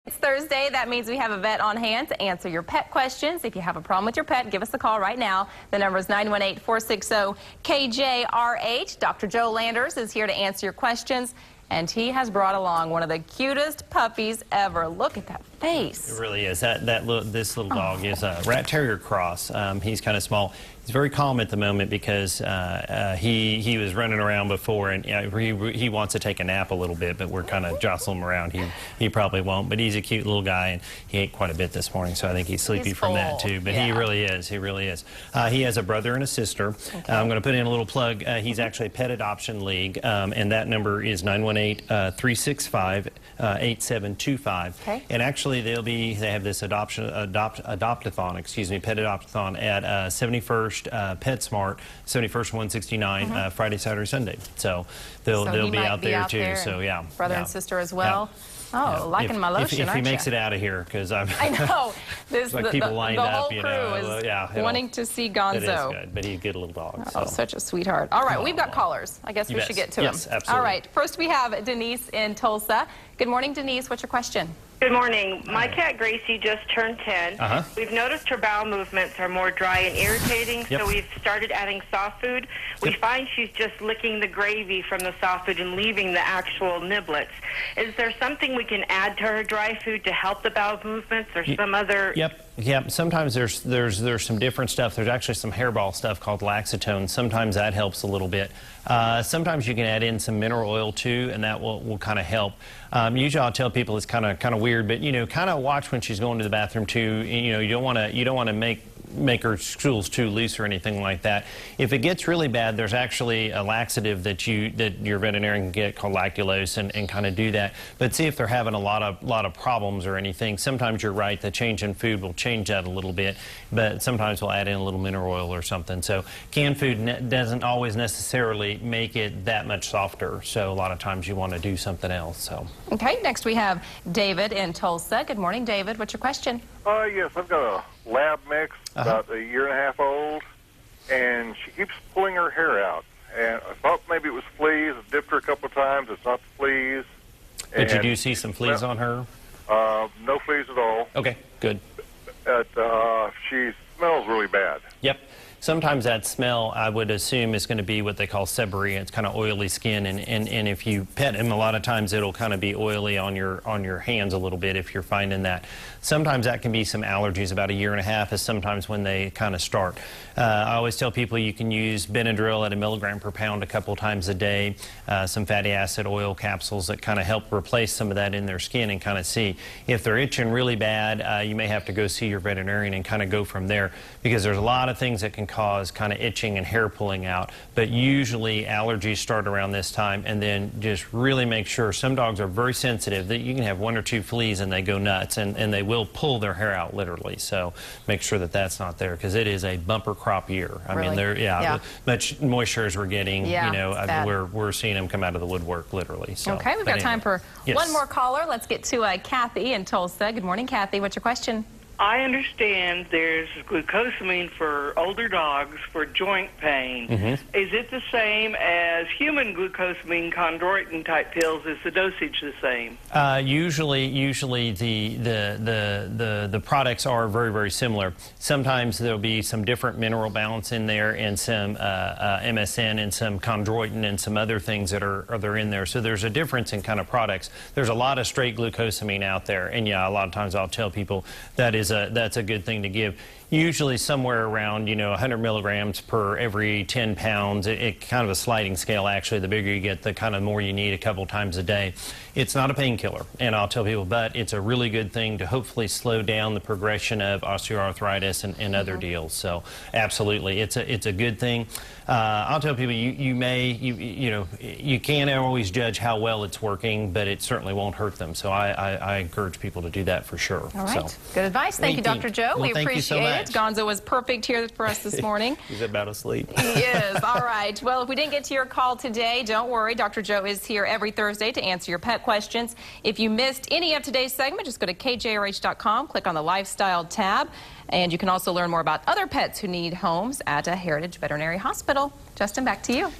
It's Thursday. That means we have a vet on hand to answer your pet questions. If you have a problem with your pet, give us a call right now. The number is 918-460-KJRH. Dr. Joe Landers is here to answer your questions, and he has brought along one of the cutest puppies ever. Look at that face. It really is. This little dog is a rat terrier cross. He's kind of small. He's very calm at the moment because he was running around before, and he wants to take a nap a little bit, but we're kind of jostling him around. He probably won't, but he's a cute little guy, and he ate quite a bit this morning, so I think he's sleepy from that too. But yeah, he really is. He really is. He has a brother and a sister. Okay. I'm going to put in a little plug. He's actually a Pet Adoption League, and that number is 918-365-8725. Okay. And actually, they have this adopt-a-thon, Pet Adopt-a-thon at 71st PetSmart, 71st 169, Friday, Saturday, Sunday. So they'll be out there too. So yeah, brother and sister as well. Yeah. Oh, liking my lotion, if he makes it out of here, because I know this like people lined the up, whole crew is wanting to see Gonzo. It is good, but he's a good little dog. Oh, such a sweetheart. All right, we've got callers. I guess we should get to them. Yes, absolutely. All right, first we have Denise in Tulsa. Good morning, Denise. What's your question? Good morning. My cat Gracie just turned 10. We've noticed her bowel movements are more dry and irritating, so we've started adding soft food. We find she's just licking the gravy from the soft food and leaving the actual niblets. Is there something we can add to her dry food to help the bowel movements, or some other? Yep. Sometimes there's some different stuff. There's actually some hairball stuff called laxatone. Sometimes that helps a little bit. Sometimes you can add in some mineral oil too, and that will kind of help. Usually I'll tell people it's kind of weird, but kind of watch when she's going to the bathroom too. You don't want to make her stools too loose or anything like that. If it gets really bad, there's actually a laxative that your veterinarian can get called lactulose and kind of do that. But see if they're having a lot of problems or anything. Sometimes you're right, the change in food will change that a little bit, but sometimes we'll add in a little mineral oil or something. So canned food doesn't always necessarily make it that much softer. So a lot of times you want to do something else. So. Okay, next we have David in Tulsa. Good morning, David. What's your question? Yes, I've got a lab mix, about a year and a half old, and she keeps pulling her hair out. And I thought maybe it was fleas. I dipped her a couple of times. It's not the fleas. But you do see some fleas on her? No fleas at all. Okay, good. She smells really bad. Yep. Sometimes that smell, I would assume, is going to be what they call seborrhea. It's kind of oily skin, and if you pet him, a lot of times it'll kind of be oily on your hands a little bit if you're finding that. Sometimes that can be some allergies. About a year and a half is sometimes when they kind of start. I always tell people you can use Benadryl at 1 milligram per pound a couple times a day, some fatty acid oil capsules that kind of help replace some of that in their skin and kind of see. If they're itching really bad, you may have to go see your veterinarian and kind of go from there, because there's a lot of things that can cause kind of itching and hair pulling out, but usually allergies start around this time. And then just really make sure, some dogs are very sensitive, that you can have 1 or 2 fleas and they go nuts, and they will pull their hair out literally. So make sure that that's not there, because it is a bumper crop year. I mean, much moisture as we're getting, we're seeing them come out of the woodwork literally. So, okay, we've got time for one more caller. Let's get to Kathy in Tulsa. Good morning, Kathy. What's your question? I understand there's glucosamine for older dogs for joint pain. Is it the same as human glucosamine chondroitin type pills? Is the dosage the same? Usually the products are very, very similar. Sometimes there'll be some different mineral balance in there, and some MSM and some chondroitin and some other things that are in there. So there's a difference in kind of products. There's a lot of straight glucosamine out there, and yeah, a lot of times I'll tell people that's a good thing to give. Usually somewhere around 100 milligrams per every 10 pounds. It kind of a sliding scale, actually. The bigger you get, the kind of more you need a couple times a day. It's not a painkiller, and I'll tell people, but it's a really good thing to hopefully slow down the progression of osteoarthritis and other deals. So absolutely, it's a good thing. I'll tell people, you can't always judge how well it's working, but it certainly won't hurt them. So I encourage people to do that for sure. All right, good advice. Thank you, Dr. Joe. Well, we appreciate it. Gonzo was perfect here for us this morning. He's about asleep. He is. All right. Well, if we didn't get to your call today, don't worry. Dr. Joe is here every Thursday to answer your pet questions. If you missed any of today's segment, just go to kjrh.com, click on the Lifestyle tab, and you can also learn more about other pets who need homes at a Heritage Veterinary Hospital. Justin, back to you.